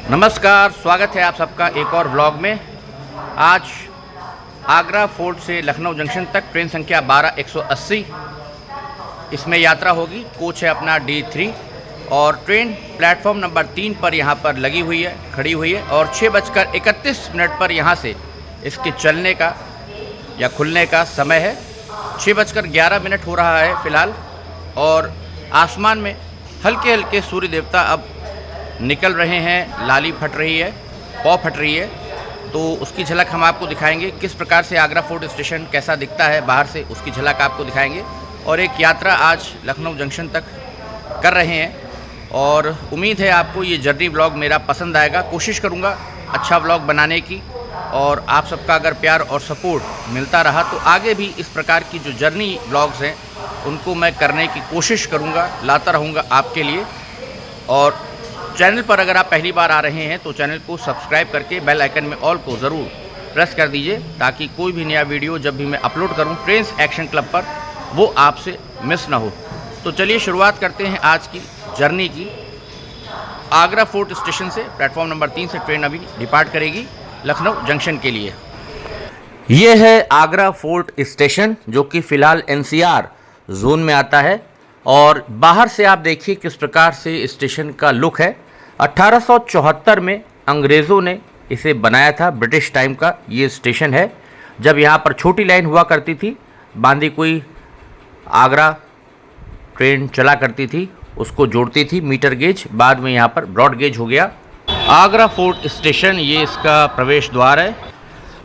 नमस्कार, स्वागत है आप सबका एक और व्लॉग में। आज आगरा फोर्ट से लखनऊ जंक्शन तक ट्रेन संख्या 12180 इसमें यात्रा होगी। कोच है अपना D3 और ट्रेन प्लेटफॉर्म नंबर 3 पर यहाँ पर लगी हुई है, खड़ी हुई है और 6:31 पर यहाँ से इसके चलने का या खुलने का समय है। 6:11 हो रहा है फ़िलहाल और आसमान में हल्के हल्के सूर्य देवता अब निकल रहे हैं। लाली फट रही है, पौ फट रही है, तो उसकी झलक हम आपको दिखाएंगे। किस प्रकार से आगरा फोर्ट स्टेशन कैसा दिखता है बाहर से, उसकी झलक आपको दिखाएंगे। और एक यात्रा आज लखनऊ जंक्शन तक कर रहे हैं और उम्मीद है आपको ये जर्नी व्लॉग मेरा पसंद आएगा। कोशिश करूँगा अच्छा व्लॉग बनाने की और आप सबका अगर प्यार और सपोर्ट मिलता रहा तो आगे भी इस प्रकार की जो जर्नी व्लॉग्स हैं उनको मैं करने की कोशिश करूँगा, लाता रहूँगा आपके लिए। और चैनल पर अगर आप पहली बार आ रहे हैं तो चैनल को सब्सक्राइब करके बेल आइकन में ऑल को ज़रूर प्रेस कर दीजिए ताकि कोई भी नया वीडियो जब भी मैं अपलोड करूं ट्रेन्स एक्शन क्लब पर वो आपसे मिस ना हो। तो चलिए शुरुआत करते हैं आज की जर्नी की। आगरा फोर्ट स्टेशन से प्लेटफॉर्म नंबर 3 से ट्रेन अभी डिपार्ट करेगी लखनऊ जंक्शन के लिए। ये है आगरा फोर्ट स्टेशन जो कि फ़िलहाल NCR जोन में आता है और बाहर से आप देखिए किस प्रकार से स्टेशन का लुक है। 1874 में अंग्रेज़ों ने इसे बनाया था, ब्रिटिश टाइम का ये स्टेशन है। जब यहाँ पर छोटी लाइन हुआ करती थी, बांदीकुई आगरा ट्रेन चला करती थी, उसको जोड़ती थी मीटर गेज, बाद में यहाँ पर ब्रॉड गेज हो गया। आगरा फोर्ट स्टेशन ये इसका प्रवेश द्वार है।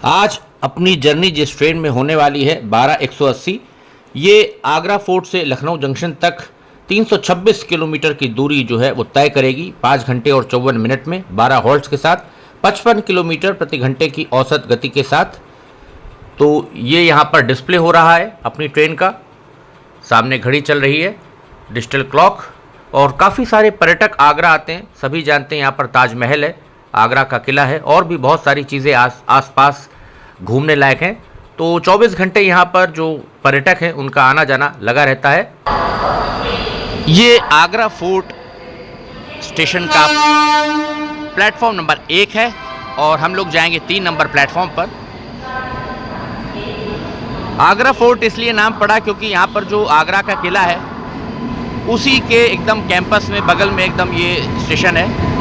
आज अपनी जर्नी जिस ट्रेन में होने वाली है 12180, ये आगरा फोर्ट से लखनऊ जंक्शन तक 326 किलोमीटर की दूरी जो है वो तय करेगी 5 घंटे और 54 मिनट में, 12 हॉल्ट्स के साथ, 55 किलोमीटर प्रति घंटे की औसत गति के साथ। तो ये यहाँ पर डिस्प्ले हो रहा है अपनी ट्रेन का, सामने घड़ी चल रही है, डिजिटल क्लॉक। और काफ़ी सारे पर्यटक आगरा आते हैं, सभी जानते हैं यहाँ पर ताजमहल है, आगरा का किला है और भी बहुत सारी चीज़ें आस पास घूमने लायक हैं। तो 24 घंटे यहाँ पर जो पर्यटक हैं उनका आना जाना लगा रहता है। ये आगरा फोर्ट स्टेशन का प्लेटफॉर्म नंबर 1 है और हम लोग जाएंगे 3 नंबर प्लेटफॉर्म पर। आगरा फोर्ट इसलिए नाम पड़ा क्योंकि यहाँ पर जो आगरा का किला है उसी के एकदम कैंपस में बगल में एकदम ये स्टेशन है।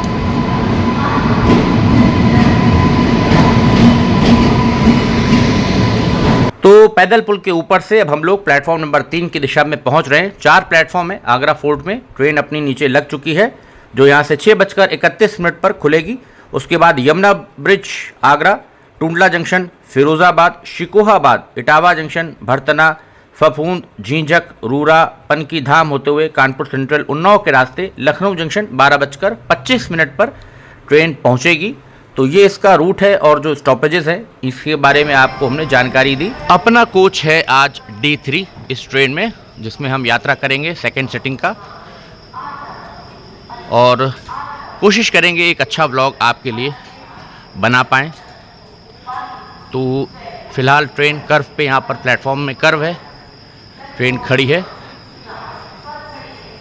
तो पैदल पुल के ऊपर से अब हम लोग प्लेटफॉर्म नंबर 3 की दिशा में पहुंच रहे हैं। 4 प्लेटफॉर्म है आगरा फोर्ट में। ट्रेन अपनी नीचे लग चुकी है जो यहां से 6:31 पर खुलेगी। उसके बाद Yamuna bridge Agra, Tundla junction, Firozabad, Shikohabad, Etawah junction, Bharthana, Phaphund, Jhinjhak, Rura, Panki धाम होते हुए कानपुर सेंट्रल उन्नाव के रास्ते लखनऊ जंक्शन 12:25 पर ट्रेन पहुँचेगी। तो ये इसका रूट है और जो स्टॉपेजेस हैं इसके बारे में आपको हमने जानकारी दी। अपना कोच है आज D3 इस ट्रेन में जिसमें हम यात्रा करेंगे सेकंड सिटिंग का और कोशिश करेंगे एक अच्छा व्लॉग आपके लिए बना पाएँ। तो फ़िलहाल ट्रेन कर्व पे यहाँ पर प्लेटफॉर्म में कर्व है, ट्रेन खड़ी है।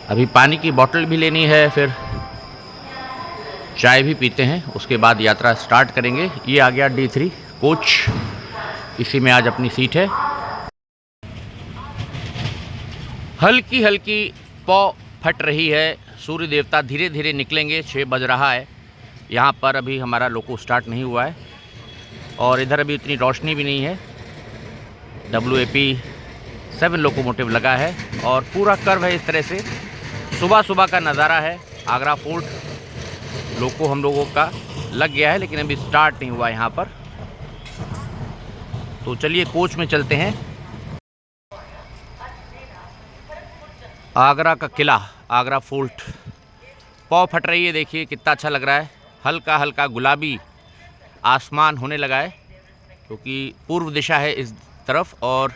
अभी पानी की बोतल भी लेनी है, फिर चाय भी पीते हैं, उसके बाद यात्रा स्टार्ट करेंगे। ये आ गया D3 कोच, इसी में आज अपनी सीट है। हल्की हल्की पौ फट रही है, सूर्य देवता धीरे धीरे निकलेंगे, 6 बज रहा है। यहाँ पर अभी हमारा लोको स्टार्ट नहीं हुआ है और इधर अभी इतनी रोशनी भी नहीं है। WAP 7 लोकोमोटिव लगा है और पूरा कर्व है इस तरह से। सुबह सुबह का नज़ारा है। आगरा फोर्ट लोको हम लोगों का लग गया है लेकिन अभी स्टार्ट नहीं हुआ यहाँ पर। तो चलिए कोच में चलते हैं। आगरा का किला, आगरा फोर्ट, पौ फट रही है, देखिए कितना अच्छा लग रहा है। हल्का हल्का गुलाबी आसमान होने लगा है क्योंकि पूर्व दिशा है इस तरफ और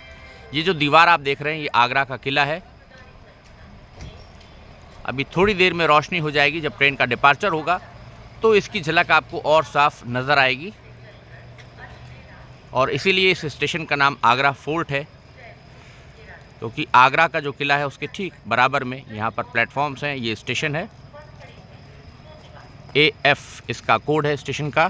ये जो दीवार आप देख रहे हैं ये आगरा का किला है। अभी थोड़ी देर में रोशनी हो जाएगी, जब ट्रेन का डिपार्चर होगा तो इसकी झलक आपको और साफ नज़र आएगी और इसीलिए इस स्टेशन का नाम आगरा फोर्ट है क्योंकि आगरा का जो किला है उसके ठीक बराबर में यहाँ पर प्लेटफॉर्म्स हैं, ये स्टेशन है। AF इसका कोड है स्टेशन का।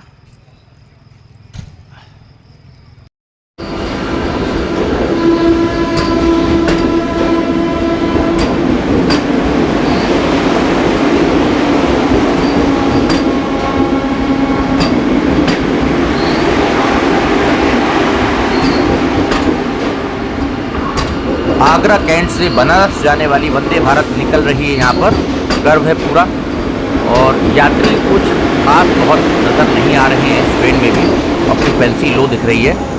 आगरा कैंट से बनारस जाने वाली वंदे भारत निकल रही है। यहाँ पर गर्व है पूरा, और यात्री कुछ खास बहुत नज़र नहीं आ रहे हैं। इस ट्रेन में भी ऑक्यूपेंसी लो दिख रही है।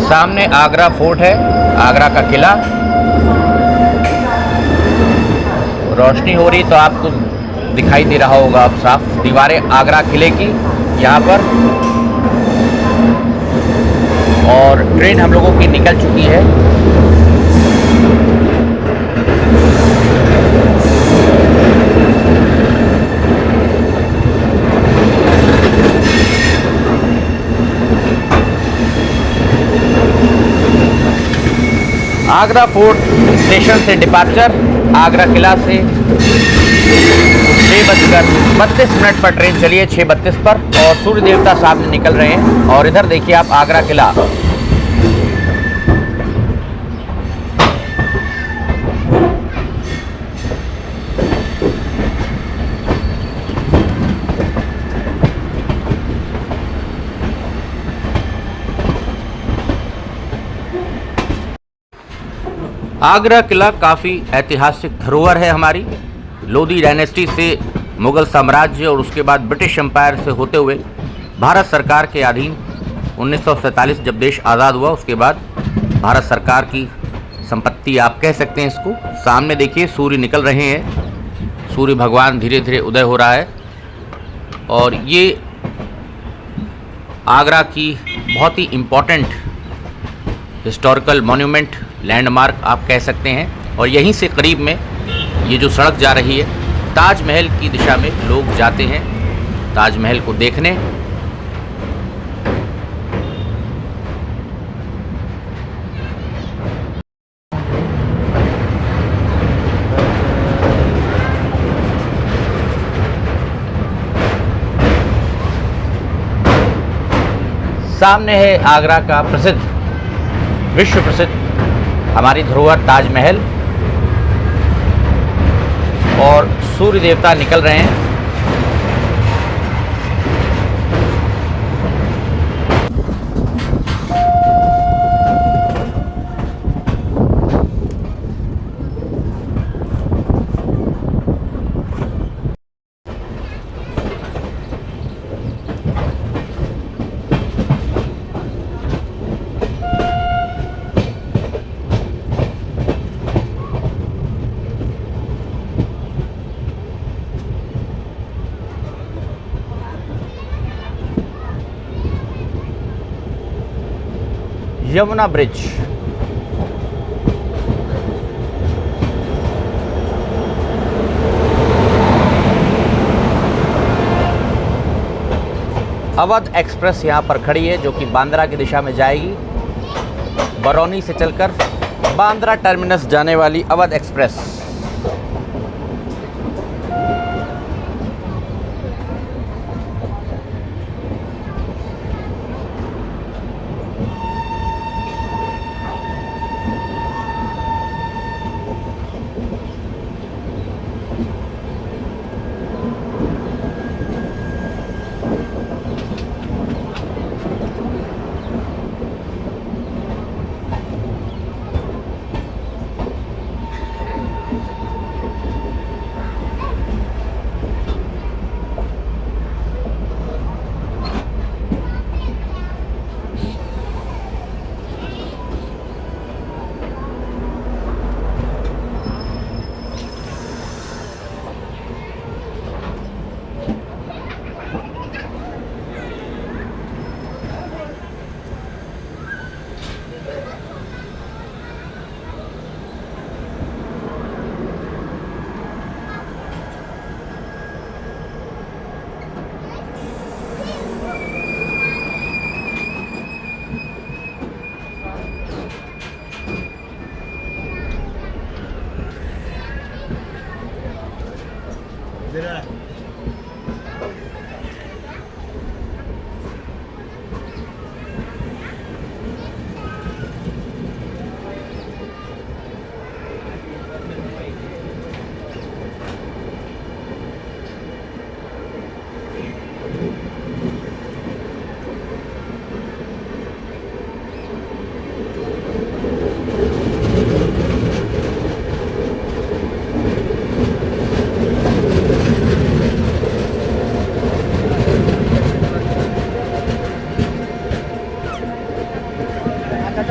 सामने आगरा फोर्ट है, आगरा का किला। रोशनी हो रही तो आपको दिखाई दे रहा होगा अब साफ दीवारें आगरा किले की यहाँ पर। और ट्रेन हम लोगों की निकल चुकी है। आगरा फोर्ट स्टेशन से डिपार्चर, आगरा किला से 6:32 पर ट्रेन चली है, 6:32 पर। और सूर्य देवता सामने निकल रहे हैं। और इधर देखिए आप आगरा किला। आगरा किला काफ़ी ऐतिहासिक धरोहर है हमारी। लोधी डायनेस्टी से मुग़ल साम्राज्य और उसके बाद ब्रिटिश एम्पायर से होते हुए भारत सरकार के अधीन 1947 जब देश आज़ाद हुआ, उसके बाद भारत सरकार की संपत्ति आप कह सकते हैं इसको। सामने देखिए सूर्य निकल रहे हैं, सूर्य भगवान धीरे धीरे उदय हो रहा है। और ये आगरा की बहुत ही इम्पोर्टेंट हिस्टोरिकल मॉन्यूमेंट, लैंडमार्क आप कह सकते हैं। और यहीं से करीब में ये जो सड़क जा रही है, ताजमहल की दिशा में लोग जाते हैं ताजमहल को देखने। सामने है आगरा का प्रसिद्ध, विश्व प्रसिद्ध हमारी धरोहर ताजमहल। और सूर्य देवता निकल रहे हैं। यमुना ब्रिज। अवध एक्सप्रेस यहाँ पर खड़ी है, जो कि बांद्रा की दिशा में जाएगी। बरौनी से चलकर बांद्रा टर्मिनस जाने वाली अवध एक्सप्रेस।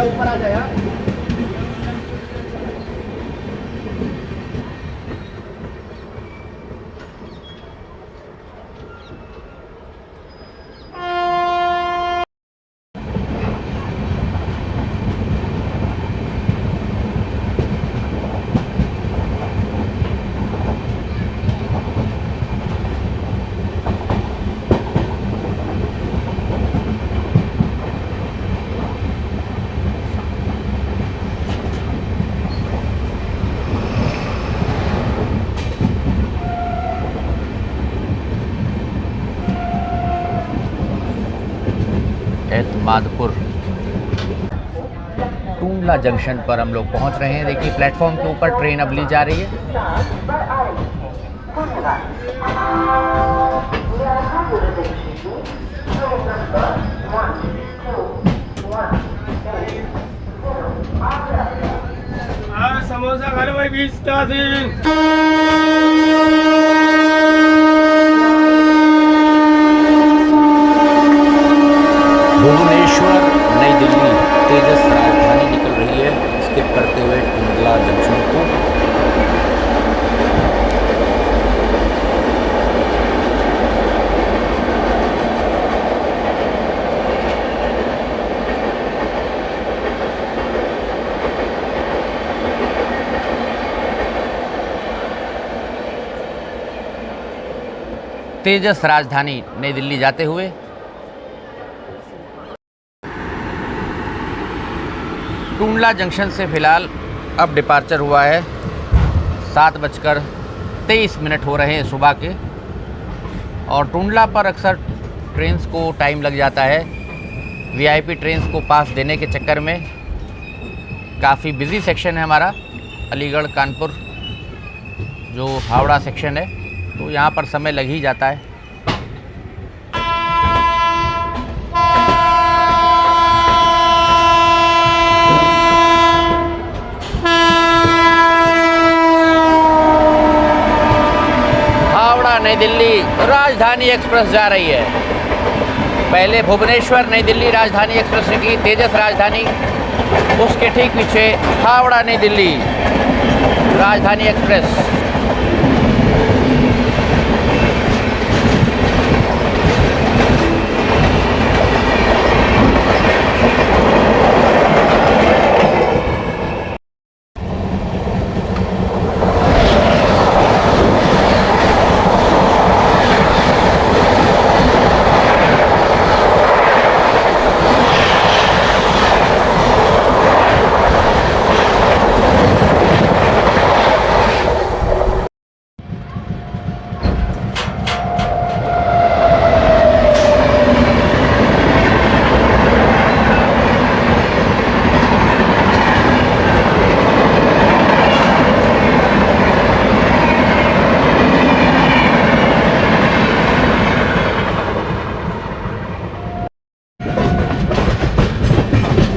ऊपर आ जाए यार। एतमादपुर टूंडला जंक्शन पर हम लोग पहुंच रहे हैं। देखिए प्लेटफॉर्म के ऊपर ट्रेन अब ली जा रही है। समोसा खा लो भाई 20 का दिन। भुवनेश्वर नई दिल्ली तेजस राजधानी निकल रही है स्किप करते हुए टूंडला जंक्शन को। तेजस राजधानी नई दिल्ली जाते हुए टूंडला जंक्शन से फ़िलहाल अब डिपार्चर हुआ है। 7:23 हो रहे हैं सुबह के। और टूंडला पर अक्सर ट्रेन्स को टाइम लग जाता है। वीआईपी ट्रेन्स को पास देने के चक्कर में काफ़ी बिज़ी सेक्शन है हमारा अलीगढ़ कानपुर जो हावड़ा सेक्शन है, तो यहाँ पर समय लग ही जाता है। नई दिल्ली राजधानी एक्सप्रेस जा रही है। पहले भुवनेश्वर नई दिल्ली राजधानी एक्सप्रेस निकली तेजस राजधानी, उसके ठीक पीछे हावड़ा नई दिल्ली राजधानी एक्सप्रेस।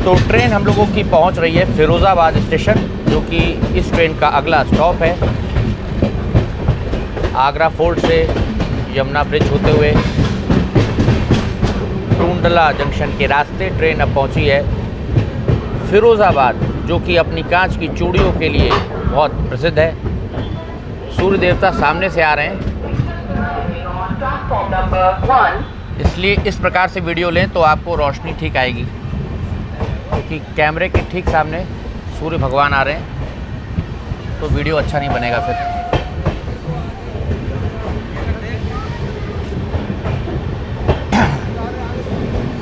तो ट्रेन हम लोगों की पहुंच रही है फिरोज़ाबाद स्टेशन, जो कि इस ट्रेन का अगला स्टॉप है। आगरा फोर्ट से यमुना ब्रिज होते हुए टूंडला जंक्शन के रास्ते ट्रेन अब पहुंची है फिरोज़ाबाद, जो कि अपनी कांच की चूड़ियों के लिए बहुत प्रसिद्ध है। सूर्य देवता सामने से आ रहे हैं, इसलिए इस प्रकार से वीडियो लें तो आपको रोशनी ठीक आएगी, क्योंकि कैमरे के ठीक सामने सूर्य भगवान आ रहे हैं तो वीडियो अच्छा नहीं बनेगा फिर।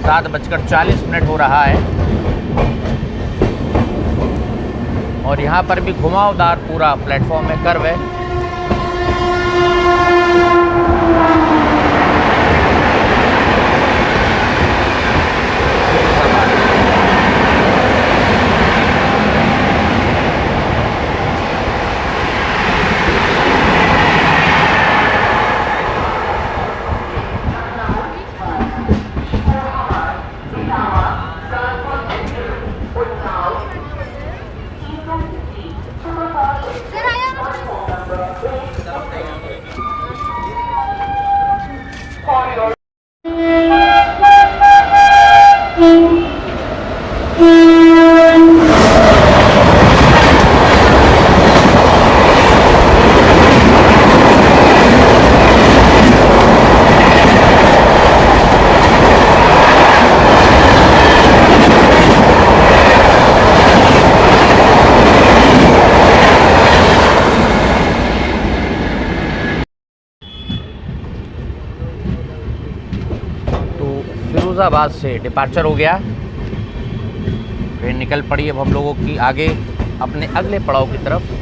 सात 7:40 हो रहा है और यहाँ पर भी घुमावदार पूरा प्लेटफॉर्म है, कर्व है। समोजाबाद से डिपार्चर हो गया। ट्रेन निकल पड़ी अब हम लोगों की आगे अपने अगले पड़ाव की तरफ।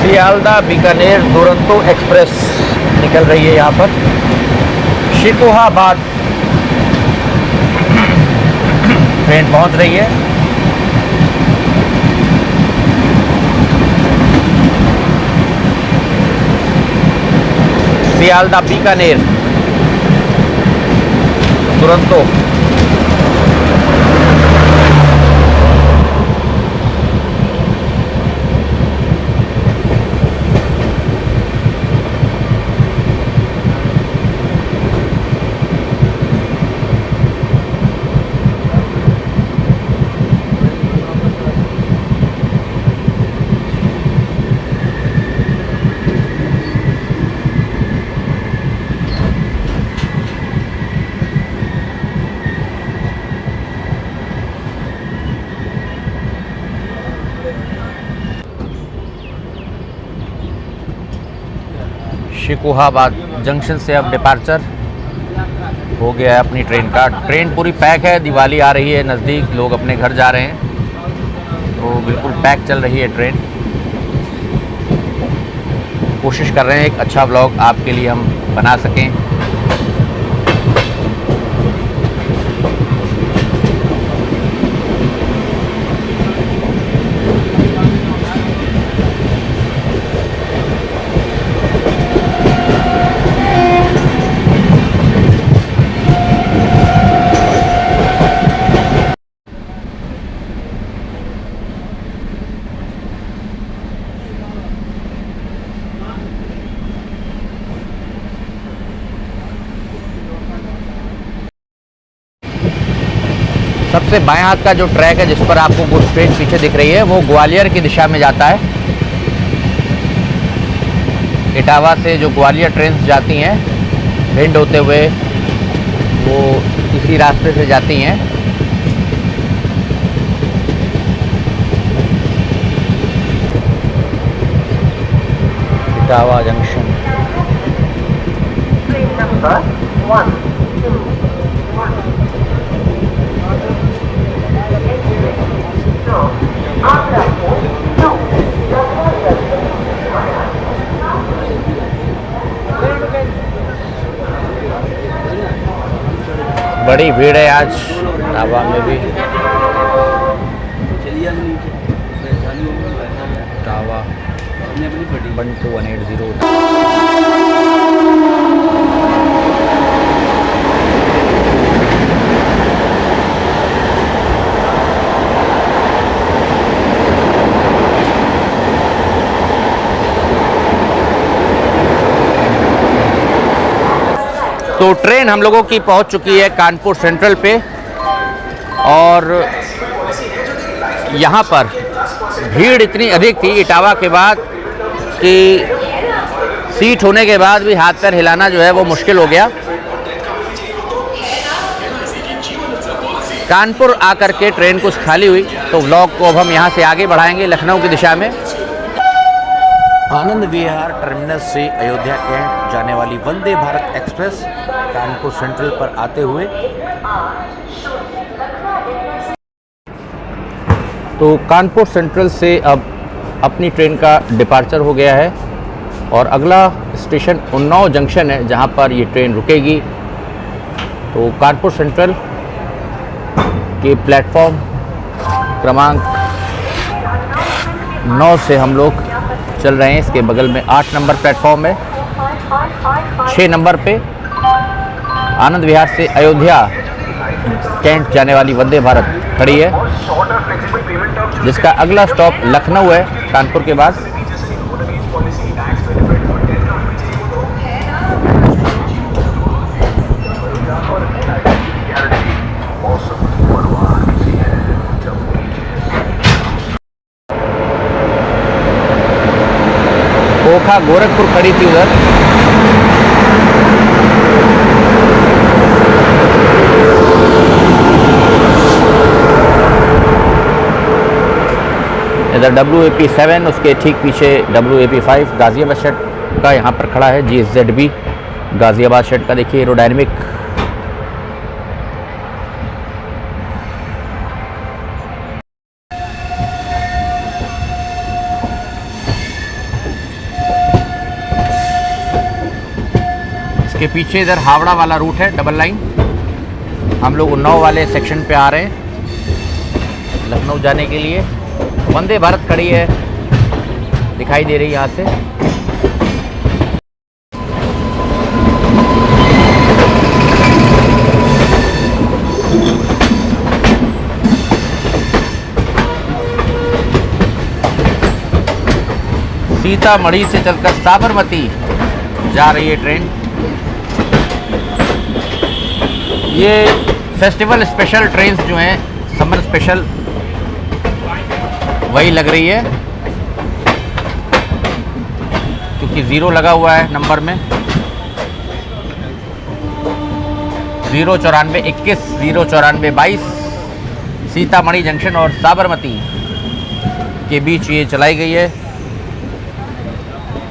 सियालदा बीकानेर दुरंतो एक्सप्रेस निकल रही है यहाँ पर। शिकोहाबाद ट्रेन पहुँच रही है। सियालदा बीकानेर दुरंतो। शिकोहाबाद जंक्शन से अब डिपार्चर हो गया है अपनी ट्रेन का। ट्रेन पूरी पैक है, दिवाली आ रही है नज़दीक, लोग अपने घर जा रहे हैं तो बिल्कुल पैक चल रही है ट्रेन। कोशिश कर रहे हैं एक अच्छा व्लॉग आपके लिए हम बना सकें। सबसे बाएं हाथ का जो ट्रैक है जिस पर आपको वो ट्रेन पीछे दिख रही है वो ग्वालियर की दिशा में जाता है। इटावा से जो ग्वालियर ट्रेन जाती हैं भिंड होते हुए वो इसी रास्ते से जाती हैं। इटावा जंक्शन। Train number 121. बड़ी भीड़ है आज इटावा में भी। इटावा 12180। तो ट्रेन हम लोगों की पहुंच चुकी है कानपुर सेंट्रल पे और यहाँ पर भीड़ इतनी अधिक थी इटावा के बाद कि सीट होने के बाद भी हाथ पैर हिलाना जो है वो मुश्किल हो गया। कानपुर आकर के ट्रेन कुछ खाली हुई तो व्लॉग को अब हम यहाँ से आगे बढ़ाएंगे लखनऊ की दिशा में। आनंद विहार टर्मिनस से अयोध्या कैंट जाने वाली वंदे भारत एक्सप्रेस कानपुर सेंट्रल पर आते हुए तो कानपुर सेंट्रल से अब अपनी ट्रेन का डिपार्चर हो गया है और अगला स्टेशन उन्नाव जंक्शन है जहां पर ये ट्रेन रुकेगी। तो कानपुर सेंट्रल के प्लेटफॉर्म क्रमांक 9 से हम लोग चल रहे हैं। इसके बगल में 8 नंबर प्लेटफॉर्म है। 6 नंबर पे आनंद विहार से अयोध्या कैंट जाने वाली वंदे भारत खड़ी है जिसका अगला स्टॉप लखनऊ है कानपुर के बाद। ओखा गोरखपुर खड़ी थी उधर। इधर WAP7, उसके ठीक पीछे WAP5 गाज़ियाबाद शेड का यहाँ पर खड़ा है। GZB गाज़ियाबाद शेड का देखिए एरोडायनेमिक। इसके पीछे इधर हावड़ा वाला रूट है, डबल लाइन। हम लोग उन्नाव वाले सेक्शन पे आ रहे हैं लखनऊ जाने के लिए। वंदे भारत खड़ी है, दिखाई दे रही है यहाँ से। सीतामढ़ी से चलकर साबरमती जा रही है ट्रेन। ये फेस्टिवल स्पेशल ट्रेन्स जो हैं, समर स्पेशल, वही लग रही है क्योंकि 0 लगा हुआ है नंबर में। 09421 09422 सीतामढ़ी जंक्शन और साबरमती के बीच ये चलाई गई है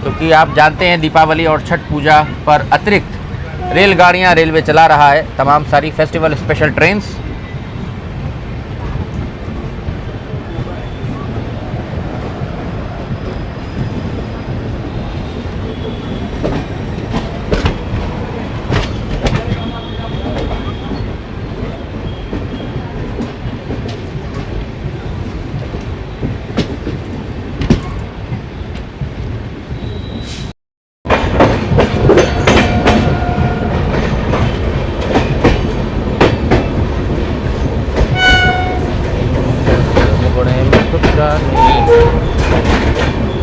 क्योंकि आप जानते हैं दीपावली और छठ पूजा पर अतिरिक्त रेलगाड़ियां रेलवे चला रहा है, तमाम सारी festival special trains.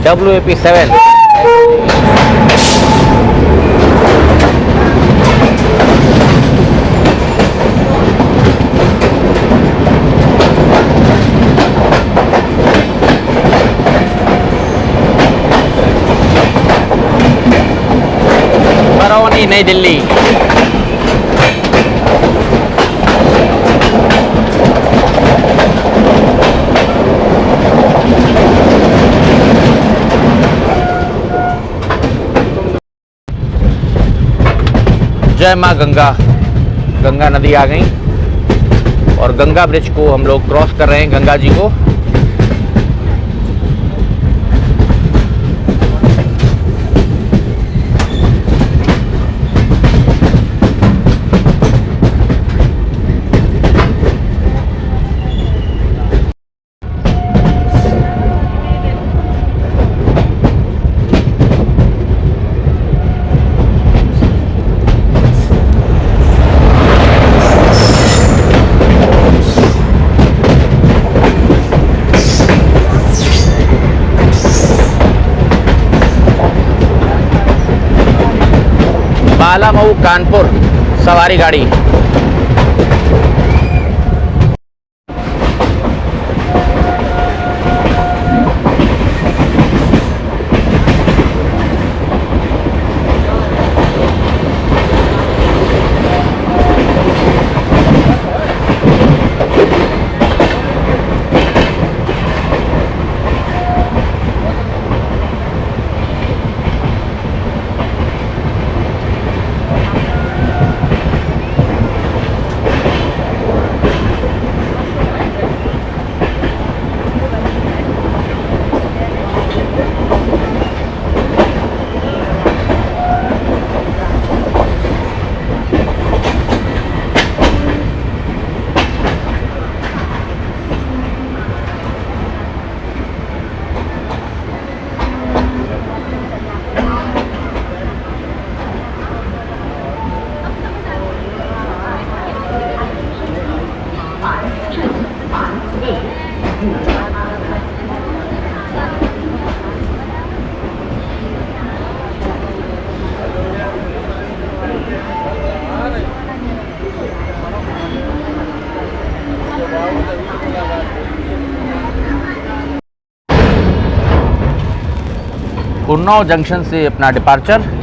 WAP7 Barauni नई दिल्ली। जय माँ गंगा। गंगा नदी आ गई और गंगा ब्रिज को हम लोग क्रॉस कर रहे हैं, गंगा जी को। बालामऊ कानपुर सवारी गाड़ी। उन्नाव जंक्शन से अपना डिपार्चर।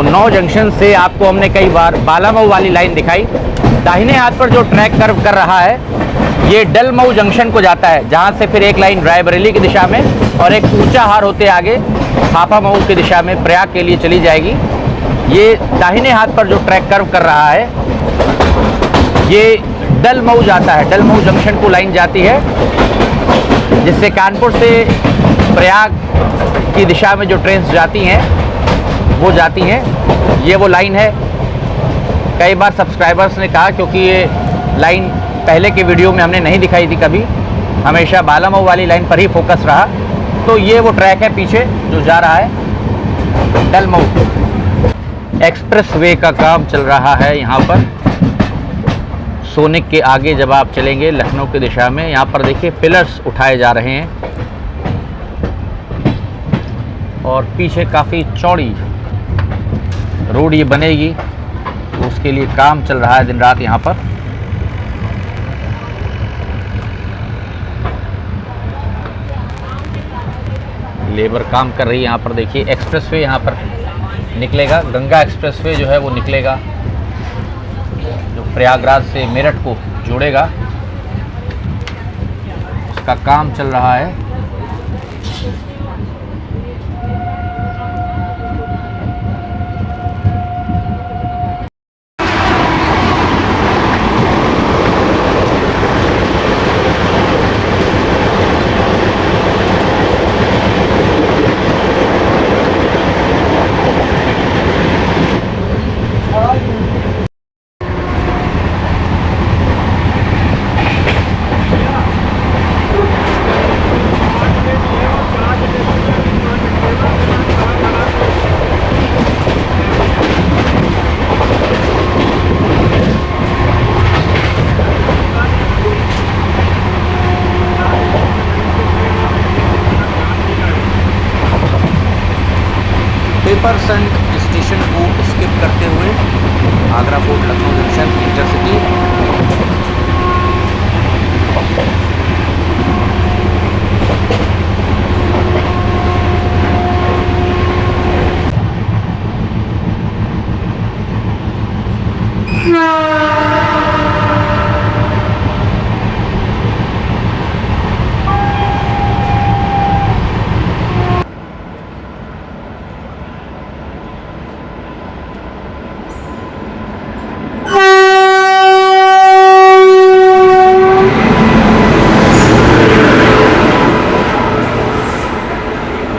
उन्नाव जंक्शन से आपको हमने कई बार बालामऊ वाली लाइन दिखाई। दाहिने हाथ पर जो ट्रैक कर्व कर रहा है ये डलमऊ जंक्शन को जाता है, जहां से फिर एक लाइन रायबरेली की दिशा में और एक ऊंचा हार होते आगे हापामऊ की दिशा में प्रयाग के लिए चली जाएगी। ये दाहिने हाथ पर जो ट्रैक कर्व कर रहा है ये डलमऊ जाता है, डलमऊ जंक्शन को लाइन जाती है, जिससे कानपुर से प्रयाग की दिशा में जो ट्रेन जाती हैं वो जाती हैं। ये वो लाइन है। कई बार सब्सक्राइबर्स ने कहा, क्योंकि ये लाइन पहले के वीडियो में हमने नहीं दिखाई थी कभी, हमेशा बालामऊ वाली लाइन पर ही फोकस रहा, तो ये वो ट्रैक है पीछे जो जा रहा है डलमऊ। एक्सप्रेस वे का काम चल रहा है यहाँ पर। सोनिक के आगे जब आप चलेंगे लखनऊ की दिशा में, यहाँ पर देखिए पिलर्स उठाए जा रहे हैं और पीछे काफ़ी चौड़ी रोड ये बनेगी, तो उसके लिए काम चल रहा है दिन रात यहाँ पर। लेबर काम कर रही है यहाँ पर। देखिए एक्सप्रेसवे यहाँ पर निकलेगा, गंगा एक्सप्रेसवे जो है वो निकलेगा, जो प्रयागराज से मेरठ को जोड़ेगा, उसका काम चल रहा है। पेपरसंट स्टेशन को स्किप करते हुए Agra fort Lucknow junction intercity.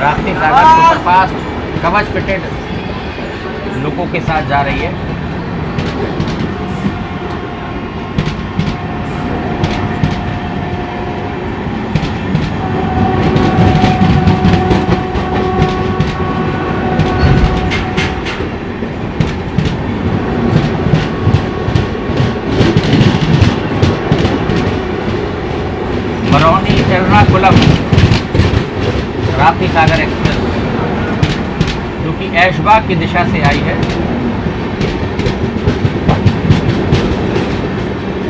Rapti Sagar superfast Kavach fitted लोगों के साथ जा रही है। बरौनी एर्नाकुलम राप्ती सागर एक्सप्रेस, जो कि ऐशबाग की दिशा से आई है,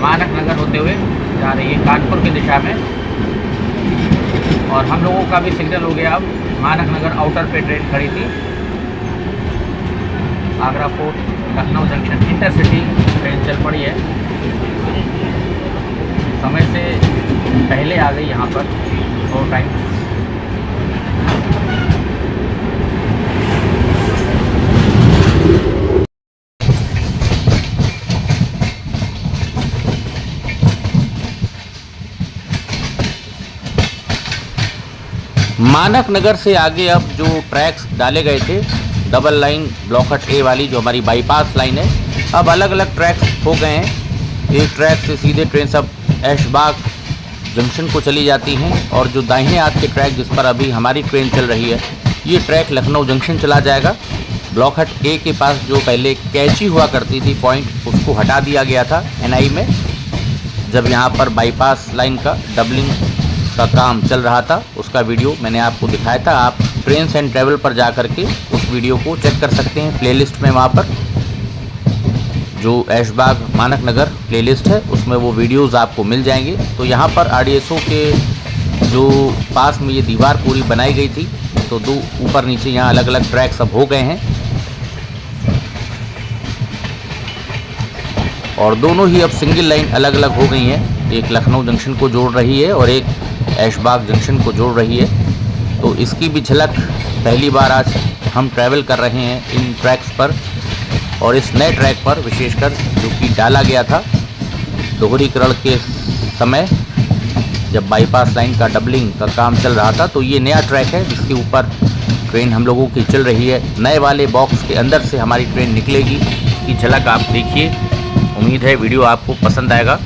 मानक नगर होते हुए जा रही है कानपुर की दिशा में। और हम लोगों का भी सिग्नल हो गया। अब मानक नगर आउटर पे ट्रेन खड़ी थी। Agra fort Lucknow junction intercity train चल पड़ी है, समय से पहले आ गई यहाँ पर 4 टाइम। मानक नगर से आगे अब जो ट्रैक्स डाले गए थे, डबल लाइन ब्लॉकहट ए वाली जो हमारी बाईपास लाइन है, अब अलग अलग ट्रैक्स हो गए हैं। एक ट्रैक से सीधे ट्रेन सब ऐशबाग जंक्शन को चली जाती हैं और जो दाहिने हाथ के ट्रैक जिस पर अभी हमारी ट्रेन चल रही है, ये ट्रैक लखनऊ जंक्शन चला जाएगा। ब्लॉक हट ए के पास जो पहले कैची हुआ करती थी पॉइंट, उसको हटा दिया गया था एनआई में, जब यहाँ पर बाईपास लाइन का डबलिंग का काम चल रहा था। उसका वीडियो मैंने आपको दिखाया था। आप ट्रेन्स एंड ट्रैवल पर जा कर के उस वीडियो को चेक कर सकते हैं प्लेलिस्ट में। वहाँ पर जो ऐशबाग मानक नगर प्लेलिस्ट है उसमें वो वीडियोज़ आपको मिल जाएंगे। तो यहाँ पर आरडीएसओ के जो पास में ये दीवार पूरी बनाई गई थी, तो दो ऊपर नीचे यहाँ अलग अलग ट्रैक सब हो गए हैं और दोनों ही अब सिंगल लाइन अलग अलग हो गई हैं। एक लखनऊ जंक्शन को जोड़ रही है और एक ऐशबाग जंक्शन को जोड़ रही है। तो इसकी भी झलक पहली बार आज हम ट्रैवल कर रहे हैं इन ट्रैक्स पर, और इस नए ट्रैक पर विशेषकर जो कि डाला गया था दोहरीकरण के समय, जब बाईपास लाइन का डबलिंग का काम चल रहा था। तो ये नया ट्रैक है जिसके ऊपर ट्रेन हम लोगों की चल रही है। नए वाले बॉक्स के अंदर से हमारी ट्रेन निकलेगी, इसकी झलक आप देखिए। उम्मीद है वीडियो आपको पसंद आएगा,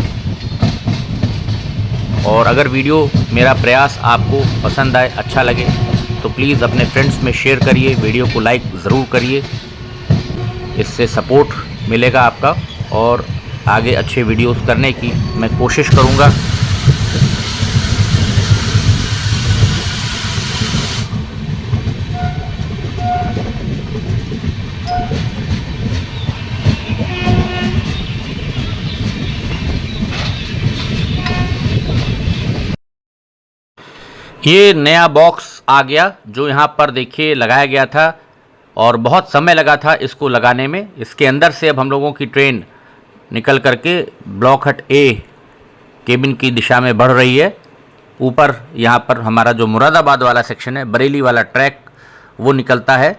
और अगर वीडियो मेरा प्रयास आपको पसंद आए, अच्छा लगे, तो प्लीज़ अपने फ्रेंड्स में शेयर करिए, वीडियो को लाइक ज़रूर करिए। इससे सपोर्ट मिलेगा आपका और आगे अच्छे वीडियोस करने की मैं कोशिश करूँगा। ये नया बॉक्स आ गया जो यहाँ पर देखिए लगाया गया था, और बहुत समय लगा था इसको लगाने में। इसके अंदर से अब हम लोगों की ट्रेन निकल करके ब्लॉक हट ए केबिन की दिशा में बढ़ रही है। ऊपर यहाँ पर हमारा जो मुरादाबाद वाला सेक्शन है, बरेली वाला ट्रैक, वो निकलता है।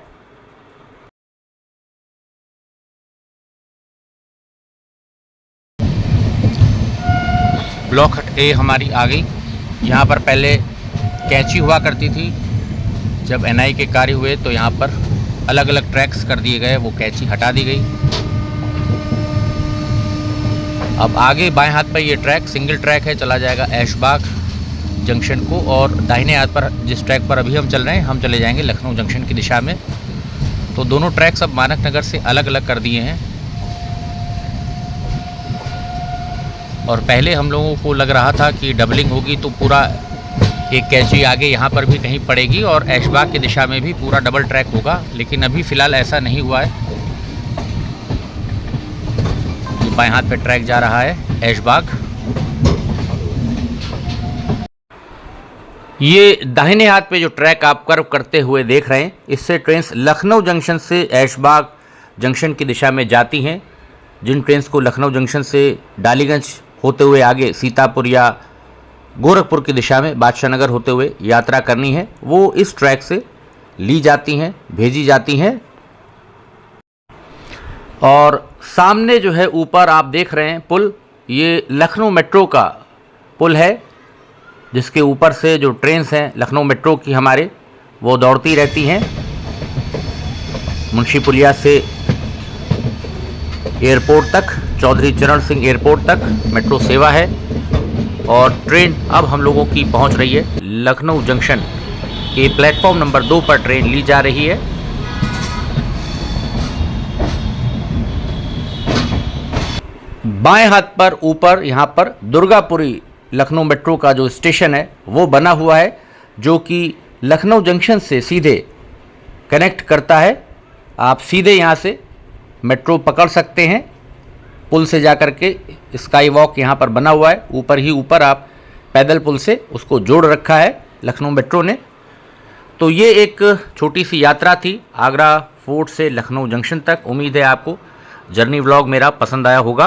ब्लॉक हट ए हमारी आ गई। यहाँ पर पहले कैची हुआ करती थी, जब एनआई के कार्य हुए तो यहाँ पर अलग अलग ट्रैक्स कर दिए गए, वो कैची हटा दी गई। अब आगे बाएं हाथ पर ये ट्रैक सिंगल ट्रैक है, चला जाएगा ऐशबाग जंक्शन को, और दाहिने हाथ पर जिस ट्रैक पर अभी हम चल रहे हैं, हम चले जाएंगे लखनऊ जंक्शन की दिशा में। तो दोनों ट्रैक्स अब मानक नगर से अलग अलग कर दिए हैं, और पहले हम लोगों को लग रहा था कि डबलिंग होगी तो पूरा एक कैची आगे यहाँ पर भी कहीं पड़ेगी और ऐशबाग की दिशा में भी पूरा डबल ट्रैक होगा, लेकिन अभी फ़िलहाल ऐसा नहीं हुआ है। बाएं हाथ पे ट्रैक जा रहा है ऐशबाग। ये दाहिने हाथ पे जो ट्रैक आप कर्व करते हुए देख रहे हैं, इससे ट्रेन्स लखनऊ जंक्शन से ऐशबाग जंक्शन की दिशा में जाती हैं। जिन ट्रेन्स को लखनऊ जंक्शन से डालीगंज होते हुए आगे सीतापुर या गोरखपुर की दिशा में बादशाह नगर होते हुए यात्रा करनी है, वो इस ट्रैक से ली जाती हैं, भेजी जाती हैं। और सामने जो है ऊपर आप देख रहे हैं पुल, ये लखनऊ मेट्रो का पुल है, जिसके ऊपर से जो ट्रेन्स हैं लखनऊ मेट्रो की हमारे, वो दौड़ती रहती हैं। मुंशी पुलिया से एयरपोर्ट तक, चौधरी चरण सिंह एयरपोर्ट तक मेट्रो सेवा है, और ट्रेन अब हम लोगों की पहुंच रही है लखनऊ जंक्शन के प्लेटफॉर्म नंबर 2 पर ट्रेन ली जा रही है। बाएं हाथ पर ऊपर यहाँ पर दुर्गापुरी लखनऊ मेट्रो का जो स्टेशन है वो बना हुआ है, जो कि लखनऊ जंक्शन से सीधे कनेक्ट करता है। आप सीधे यहाँ से मेट्रो पकड़ सकते हैं, पुल से जाकर के स्काई वॉक यहाँ पर बना हुआ है, ऊपर ही ऊपर आप पैदल पुल से उसको जोड़ रखा है लखनऊ मेट्रो ने। तो ये एक छोटी सी यात्रा थी आगरा फोर्ट से लखनऊ जंक्शन तक। उम्मीद है आपको जर्नी व्लॉग मेरा पसंद आया होगा।